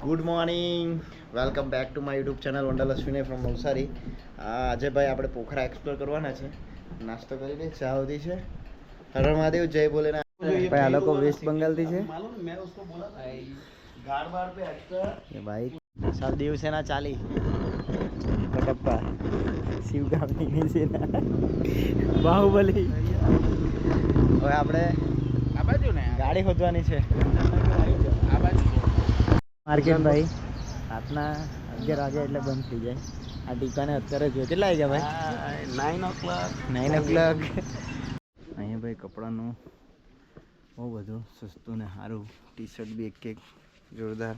Good morning, welcome back to my YouTube channel wanderlust Vinay from Navsari. આજે ભાઈ આપણે Pokhara explore કરવાના છે. નાસ્તો કરી લે, ચા હોતી છે. હર મહાદેવ, જય ભોલેનાથ. ભાઈ આ લોકો વેસ્ટ બંગાળથી છે. ભાઈ સાલ દિવસેના ચાલી કટપ્પા શિવગામની સેના બાહુબલી. હવે આપણે આ બાજુ ને ગાડી ખોદવાની છે. આ બાજુ માર્કેટ ભાઈ રાતના 11 વાગે એટલે બંધ થઈ જાય. આ દુકાને અત્યારે જો કેટલા વાગ્યા ભાઈ? 9 o'clock. અહીંયા ભાઈ કપડાનું બહુ બધું સસ્તું ને સારું. ટી શર્ટ બી એક જોરદાર.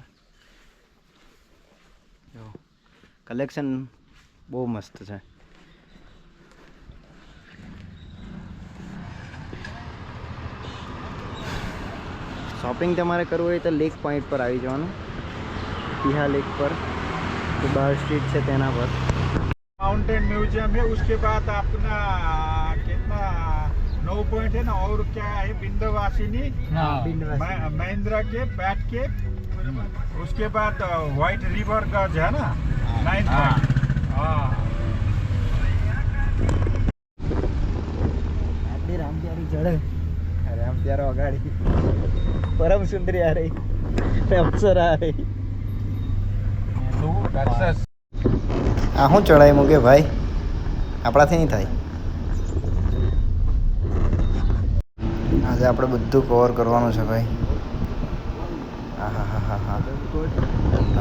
જો કલેક્શન બહુ મસ્ત છે. શોપિંગ તમારે કરવું હોય તો લેક પોઈન્ટ પર આવી જવાનું. टिहा लेक पर जो बाहर स्ट्रीट से तेना पर माउंटेन म्यूजियम है. उसके बाद अपना कितना 9 पॉइंट है ना. और क्या है बिंदवासिनी महेंद्रा के बैट के. उसके बाद व्हाइट रिवर गज है ना 9 पॉइंट. आटली राम प्यारी चढ़े. राम प्यारो अगाड़ी परम सुंदरी आ रही, अप्सरा आ रही. આ શું ચડાઈ મૂકે ભાઈ? આપણાથી નહીં થાય. આજે આપણે બધું કવર કરવાનું છે ભાઈ. હા હા હા હા હા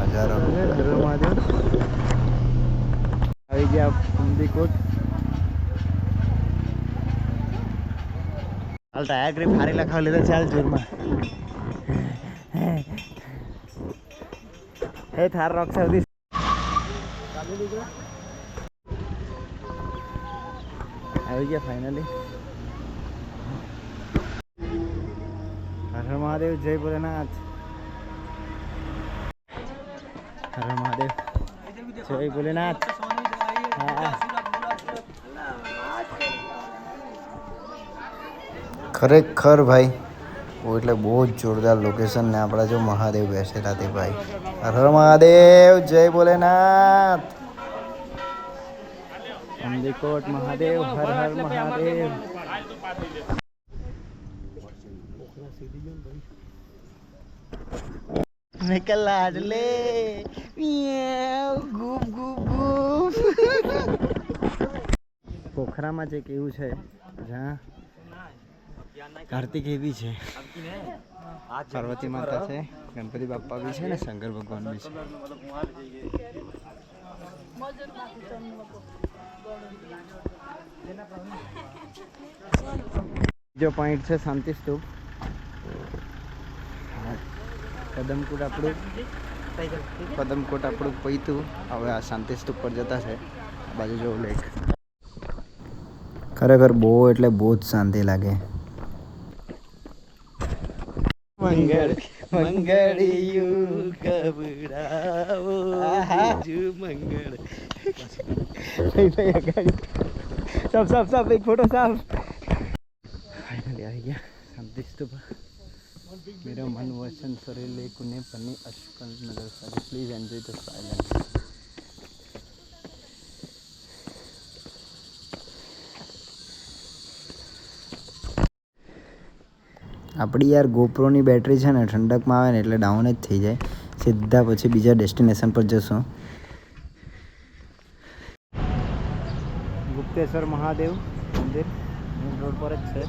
નજારો આવી ગયા ઉમદીકોટ. હાલ ટાયર ગ્રીપ હારી લખાવી લીધા. ચાલ જોરમાં હે થાર રોક સૌથી આવી ગયા ફાઇનલી. હર મહાદેવ, જય ભોલેનાથ. હર મહાદેવ, જય ભોલેનાથ. ખરેખર ભાઈ એટલે બહુ જ જોરદાર લોકેશન ને આપણા જો મહાદેવ બેસેલા તે ભાઈ. હર મહાદેવ, જય ભોલેનાથ. અંબિકોટ મહાદેવ, હર હર મહાદેવ. નિકલ લાડલે ગુપ ગુપ ગુપ. પોખરામાં જે કેવું છે જ્યાં કાર્તિકેય બી છે, પાર્વતી માતા છે, ગણપતિ બાપ્પા બી છે ને શંકર ભગવાન બી છે. બીજો પોઈન્ટ છે શાંતિ સ્તૂપ. કદમકોટ આપણું પૈતું. હવે આ શાંતિ સ્તૂપ પર જતા છે. આ બાજુ જો લેક. ખરેખર બહુ એટલે બહુ જ શાંતિ લાગે. મંગળ મંગળિયું કબડાવો બીજું મંગળ. સબ એક ફોટો સાફ. ફાઇનલી આવી ગયા શાંતિ સ્તૂપ. मेरा मन वचन शरीर लेकुने पन्नी अशुकन नगर सारी. Please enjoy the silence. આપણી યાર ગોપ્રોની બેટરી છે ને ઠંડકમાં આવે ને એટલે ડાઉન જ થઈ જાય. સીધા પછી બીજા ડેસ્ટિનેશન પર જશું. ગુપ્તેશ્વર મહાદેવ મંદિર મેન રોડ પર જ છે.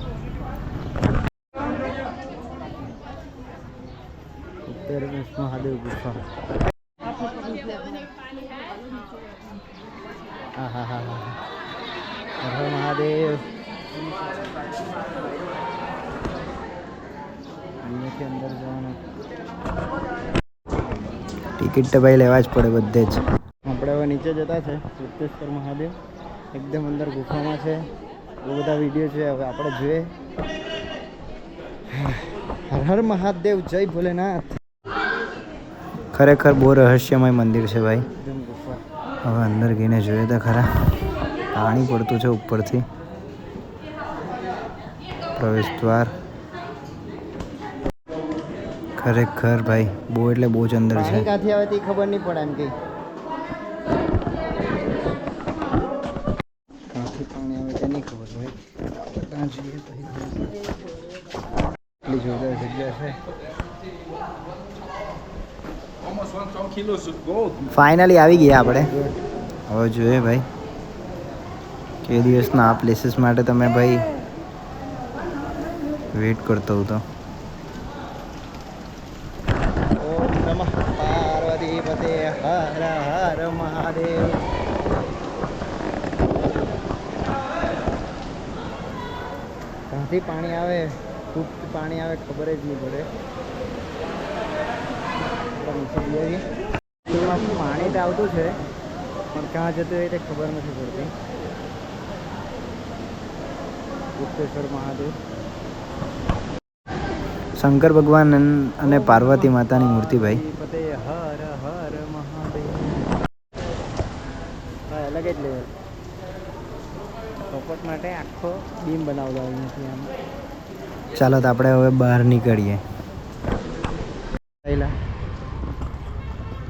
મહાદેવ ગુફા. હા હા હા હા હર મહાદેવ. અહીંયાથી અંદર જવાનું. ટિકિટ તો ભાઈ લેવા જ પડે બધે જ. આપણે હવે નીચે જતા છે. ગુપ્તેશ્વર મહાદેવ એકદમ અંદર ગુફામાં છે. બહુ બધા વિડીયો છે. હવે આપણે જોઈએ. હર હર મહાદેવ, જય ભોલેનાથ. ખરેખર બહુ રહસ્યમય મંદિર છે ભાઈ. હવે અંદર ગઈને જોઈએ તો ખરા. પાણી પડતું છે ઉપરથી. પ્રવેશ દ્વાર ખરેખર ભાઈ બહુ એટલે બહુ જ અંદર છે. પાણી ક્યાંથી આવે તે ખબર નહીં પડે એમ કે ક્યાંથી પાણી આવે તે નહીં ખબર ભાઈ. આપણે ત્યાં જઈએ તો એટલી જોરદાર જગ્યા છે. ફાઇનલી આવી ગયા આપણે. હવે જોઈએ ભાઈ કે દિવસના આ પ્લેસીસ માટે તમે ભાઈ વેટ કરતો હતો. ઓમ નમઃ પાર્વતી પતે હર હર મહાદેવ. ક્યાંથી પાણી આવે ગુપ્ત પાણી આવે ખબર જ નહીં પડે. પાણી તો આવતું છે પણ ક્યાં જતું હોય તે ખબર નથી પડતી. ગુપ્તેશ્વર મહાદેવ, શંકર ભગવાન અને પાર્વતી માતાની મૂર્તિ ભાઈ. હર હર મહાદેવ. હા અલગ જ લેવલ. સપોર્ટ માટે આખો બીમ બનાવતા હોય નથી આમાં. ચાલો તો આપણે હવે બહાર નીકળીએ. પહેલા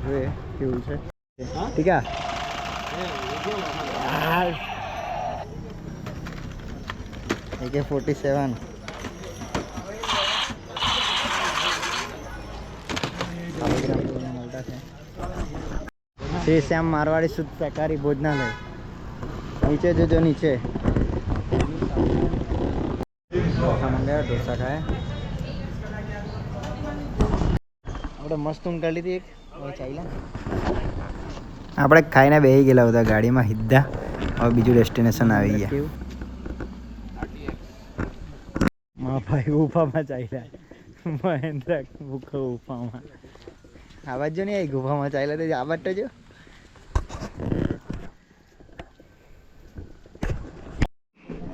જોઈએ કેવું છે. ઠીક છે. AK-47 શ્રી શ્યામ મારવાડી શુદ્ધ શાકાહારી ભોજનાલય. નીચે જોજો નીચે ઢોસા મંગાવ્યા. ઢોસા ખાય આપણે મસ્ત ઊંઘ કાઢી હતી એક ચાલ્યા. આપણે ખાઈને બેસી ગયેલા હતા ગાડીમાં સીધા. હવે બીજું ડેસ્ટિનેશન આવી ગયા. ભાઈ ગુફામાં ચાલ્યા. મહેન્દ્ર ગુફામાં આવાજ જો નહીં આવી. ગુફામાં ચાલ્યા તો આવાજ તો જો.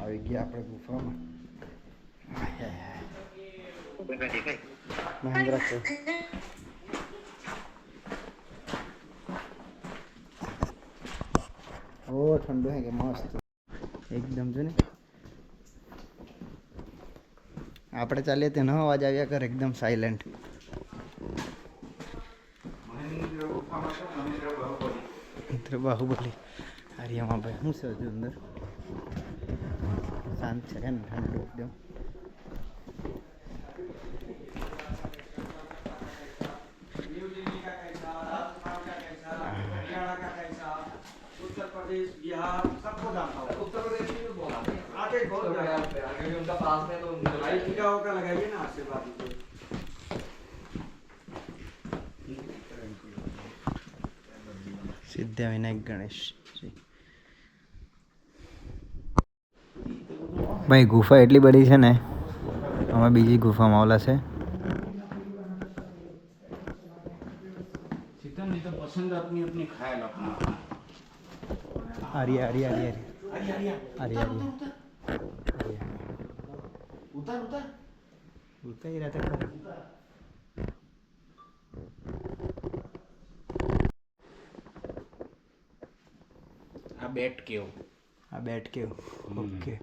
આવી ગયા આપણે ગુફામાં. મહેન્દ્ર છે. ઓ ઠંડુ હે કે મસ્ત એકદમ છે ને. આપણે ચાલીએ તેનો અવાજ આવ્યા કરે એકદમ સાયલેન્ટ. મહેન્દ્ર બાહુબલી. આર્યમાં ભાઈ શું છે હજુ અંદર? શાંત છે ને ઠંડુ એકદમ. बिहार सबको जाता हूँ. उत्तर प्रदेश में बोला आके बहुत उनका पास में तो टीका होकर लगाइए ना आशीर्वाद. સિદ્ધિવિનાયક ગણેશ ભાઈ. ગુફા એટલી બધી છે ને. અમે બીજી ગુફામાં ઓલા છે. पसंद अपनी अपनी खाया अपना. आर्या आर्या आर्या आर्या उतर उतर उतर ही रहता है. આ બેટ કેવું? આ બેટ કેવું? ઓકે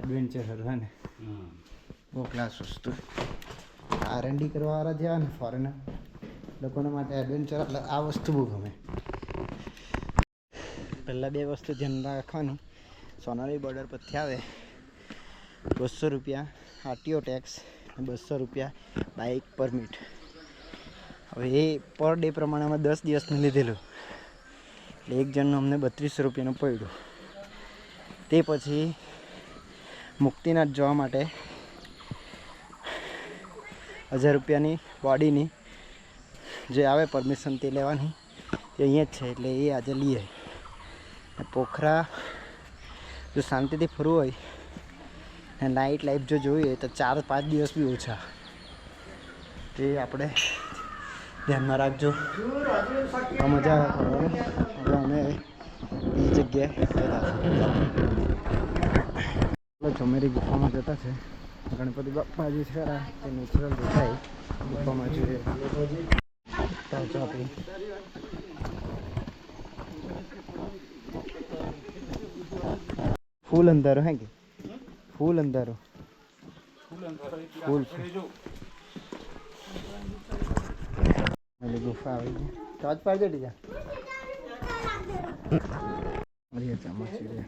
એડવેન્ચર હે ને. બહુ ક્લાસ વસ્તુ. R&D કરવાવાળા જેવા ને ફોરેનર લોકોના માટે એડવેન્ચર એટલે આ વસ્તુ બહુ ગમે. પહેલાં બે વસ્તુ ધ્યાન રાખવાની. સોનારી બોર્ડર પરથી આવે 200 રૂપિયા RTO ટેક્સ અને 200 રૂપિયા બાઇક પરમિટ. હવે એ પર ડે પ્રમાણે અમે 10 દિવસનું લીધેલું એટલે એક જણનું અમને 3200 રૂપિયાનું પડ્યું. તે પછી મુક્તિનાથ જવા માટે 1000 રૂપિયાની બોડીની જે આવે પરમિશન તે લેવાની. એ અહીંયા જ છે એટલે એ આજે લઈએ. પોખરા જો શાંતિથી ફરવું હોય અને નાઇટ લાઈફ જો જોઈએ તો 4-5 દિવસ બી ઓછા. તે આપણે ધ્યાનમાં રાખજો. મજા આવે ફરવાની. હવે અમે બીજી જગ્યાએ ચોમેરી ગુફામાં જતા છે. ગણપતિ બાપા જે છે તે નેચરલ દેખાય ગુફામાં જોઈએ. ફૂલ અંધારો હે કે ફૂલ અંધારો. ફૂલ ગુફા આવી ગઈ ટોચ પાડજો ટીકા અરે ચમચી રે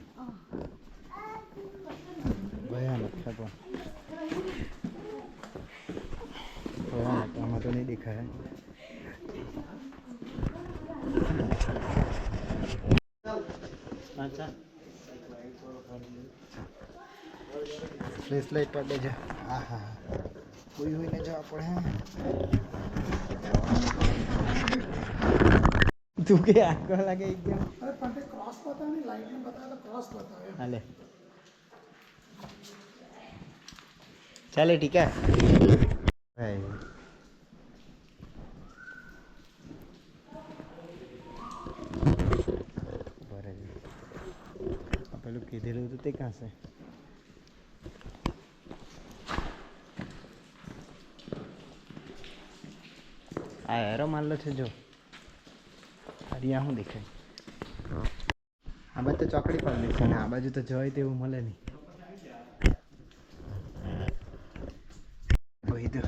ભયાનક છે પણ ભયાનક આમાં તો નહીં દેખાય અચ્છા ફ્લેશ લાઈટ પર દેજો હા હા કોઈ હોઈને જવા પડે તું કે આંખો લાગે એકદમ अरे पंटे क्रॉस पता नहीं लाइट में बताया तो क्रॉस बताया હાલે ચાલે ઠીક હે પેલું કીધેલું હતું તે કાં છે આ એરો મારલો છે જો હરિયા શું દેખાય આ બાજુ તો ચોકડી પાડેલી છે ને આ બાજુ તો જોઈ તેવું મળે નહીં વહી દો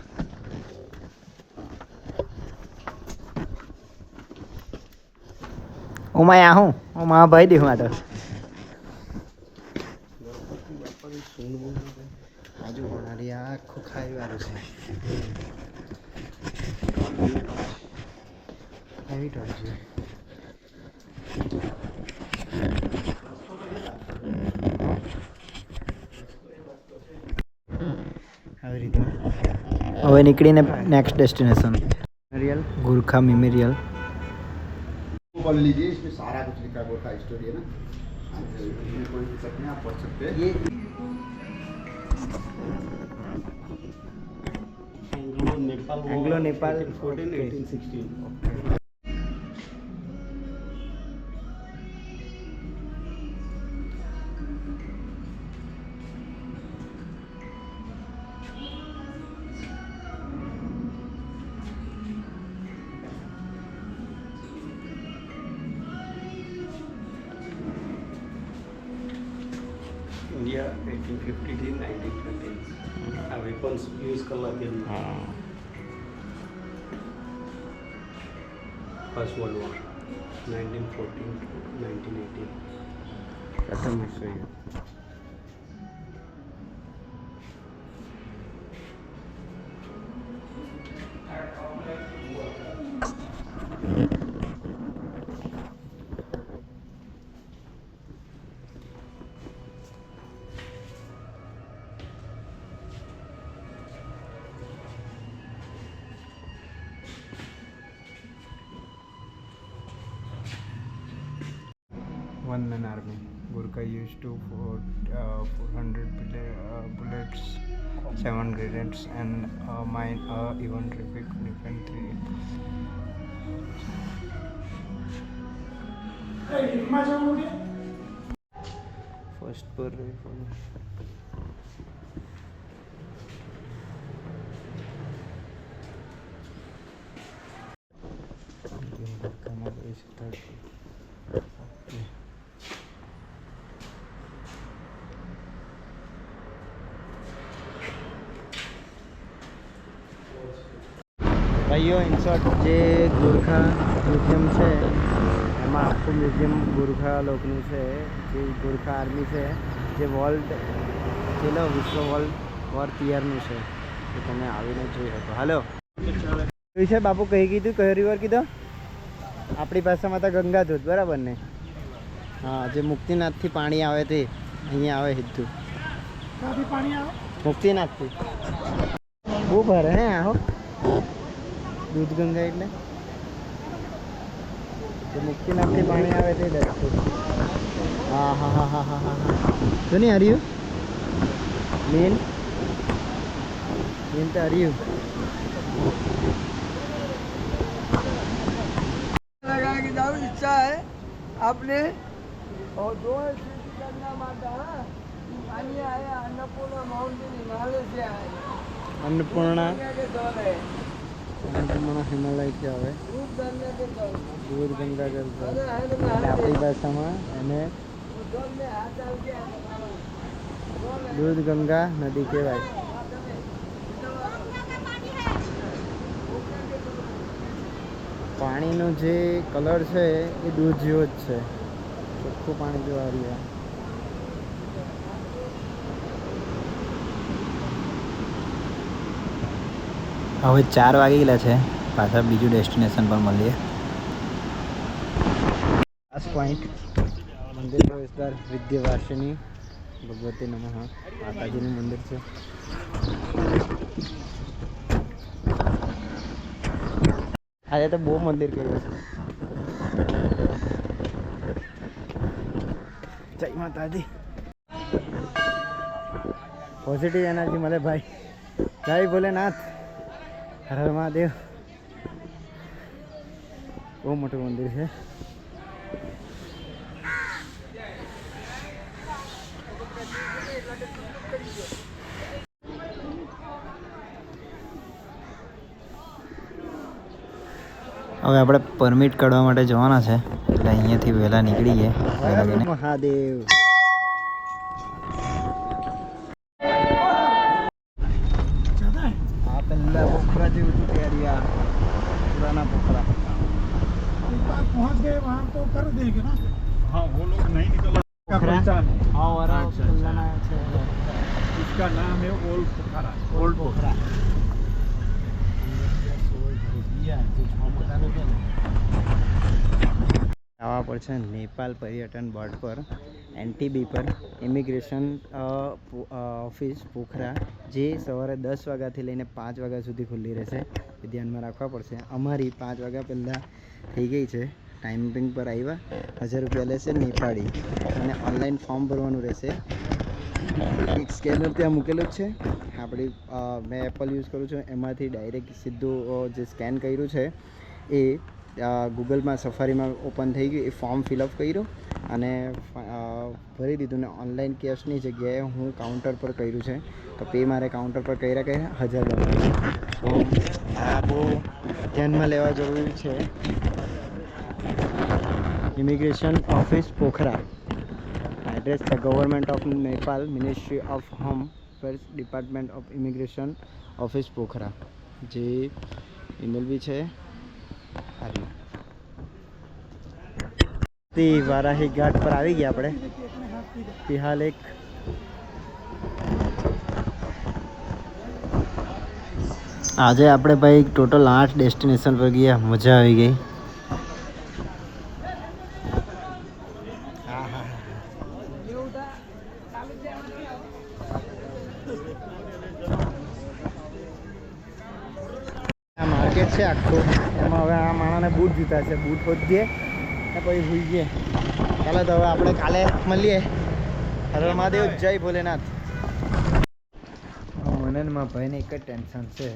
ઉમાં આ હું ઉમાં ભાઈ દે હું આ તો આજુ પણ આખું ખાઈ વાળું છે એવી ટોચ છે આવી રીતે હવે નીકળીને next destination memorial Gorkha memorial पढ़ लीजिए इसमें सारा कुछ लिखा है गोरखा स्टोरी है ना इसमें कोई दिक्कत नहीं आप पढ़ सकते हैं ये एंग्लो नेपाल 1816 India 1850 થી 1920 આ વેપન્સ યુઝ કરલા તેમ ફર્સ્ટ વર્લ્ડ વોર 1914 to 1918 प्रथम विश्व युद्ध One man army. Gurkha used to 400 bullets, 7 grenades, and mine even traffic infantry. First per rifle. ભાઈઓ ઇનશોર્ટ જે ગોરખા મ્યુઝિયમ છે એમાં આખું મ્યુઝિયમ ગોરખા લોકોનું છે જે ગોરખા આર્મી છે જે વર્લ્ડ છેલ્લો વિશ્વ વોર યરનું છે એ તમે આવીને જોઈ શકો હાલો જોઈ છે બાપુ કહી કીધું કયો રિવર કીધો આપણી ભાષામાં તો ગંગા ધોધ બરાબર ને હા જે મુક્તિનાથથી પાણી આવે તે અહીંયા આવે સીધું पानी आओ મુક્તિનાથથી બહુ ભરે હે આહો દૂધ ગંગા એટલે જે મુક્તિનાથથી પાણી આવે તે દર્શન હા હા હા હા હા હા હા તો નહીં હર્યું મેન તો હર્યું लगा कि जाओ इच्छा है आपने और दो करना माता पानी आया अन्नपूर्णा माउंटेन हिमालय से आया अन्नपूर्णा के दौर है अन्नपूर्णा હિમાલયથી આવે दूध धरने के दौर દૂધ ગંગા જળ છે. अरे है तो એટલે આપણી ભાષામાં એને वो दौर में हाथ डाल के દૂધ ગંગા નદી કહેવાય પાણીનો જે કલર છે એ દૂધ જેવો જ છે, ચોખ્ખું પાણી જોવા રહ્યું. હવે 4 વાગી ગયેલા છે, પાછા બીજું ડેસ્ટિનેશન પર મળીએ. લાસ્ટ પોઈન્ટ મંદિર પ્રવેશદ્વાર વિદ્યાવાસિની ભગવતી નમઃ માતાજીનું મંદિર છે. આજે તો બહુ મંદિર કર્યું છે. જય માતાજી. પોઝિટિવ એનર્જી મળે ભાઈ. જય ભોલેનાથ, હર હર મહાદેવ. બહુ મોટું મંદિર છે. હવે આપણે પરમિટ કાઢવા માટે જવાના છે, એટલે અહીંયાથી વહેલા નીકળી ગયા. મહાદેવ. આ પહેલા પોખરા જેવું હતું ત્યારે પુરાના પોખરા. पहुंच गए वहाँ तो कर देंगे ना. हाँ वो लोग नहीं निकला का पहचान है. इसका नाम है ओल्ड पोखरा. ओल्ड पोखरा. આવવા પડશે નેપાલ પર્યટન બોર્ડ પર, NTB પર ઇમિગ્રેશન ઓફિસ પોખરા, જે સવારે 10 વાગ્યાથી લઈને 5 વાગ્યા સુધી ખુલ્લી રહેશે. એ ધ્યાનમાં રાખવા પડશે. અમારી 5 વાગ્યા પહેલાં થઈ ગઈ છે. ટાઈમિંગ પર આવ્યા. 1000 રૂપિયા લેશે નેપાળી, અને ઓનલાઈન ફોર્મ ભરવાનું રહેશે. એક સ્કેનર ત્યાં મૂકેલું જ છે. આપણી મેં એપલ યુઝ કરું છું, એમાંથી ડાયરેક્ટ સીધું જે સ્કેન કર્યું છે એ ગૂગલમાં સફારીમાં ઓપન થઈ ગયું. એ ફોર્મ ફિલઅપ કર્યું અને ભરી દીધું. ને ઓનલાઈન કેશની જગ્યાએ હું કાઉન્ટર પર કર્યું છે, તો પે મારે કાઉન્ટર પર કર્યા $1000. તો આ બહુ ધ્યાનમાં લેવા જરૂરી છે. Immigration office Pokhara. એડ્રેસ છે government of Nepal, ministry of home affairs, department of immigration office Pokhara. જે ઈમેલ બી છે. વારાહી ઘાટ પર આવી ગયા આપણે. તિહાલ એક આજે આપણે ભાઈ ટોટલ 8 ડેસ્ટિનેશન પર ગયા. મજા આવી ગઈ. આ માર્કેટ છે આખું. એમાં હવે આ માણાને બૂટ જૂતા છે. બૂટ ખોદીએ ને પછી ભૂઈ ગયે. ચાલો તો હવે આપણે કાલે મળીએ. હર હર મહાદેવ, જય ભોલેનાથ. મને ને મારા ભાઈને એક જ ટેન્શન છે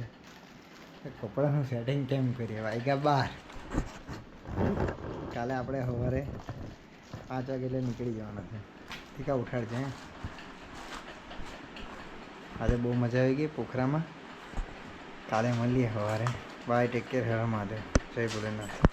કે કપડાનું સેટિંગ કેમ કરીએ. વાગ્યા 12. કાલે આપણે સવારે 5 વાગે એટલે નીકળી જવાના છે. ઠીક આ ઉઠાડજે. આજે બહુ મજા આવી ગઈ પોખરામાં. કાલે મળીએ સવારે. By, take care, Har Har Mahadev, જય ભોલેનાથ.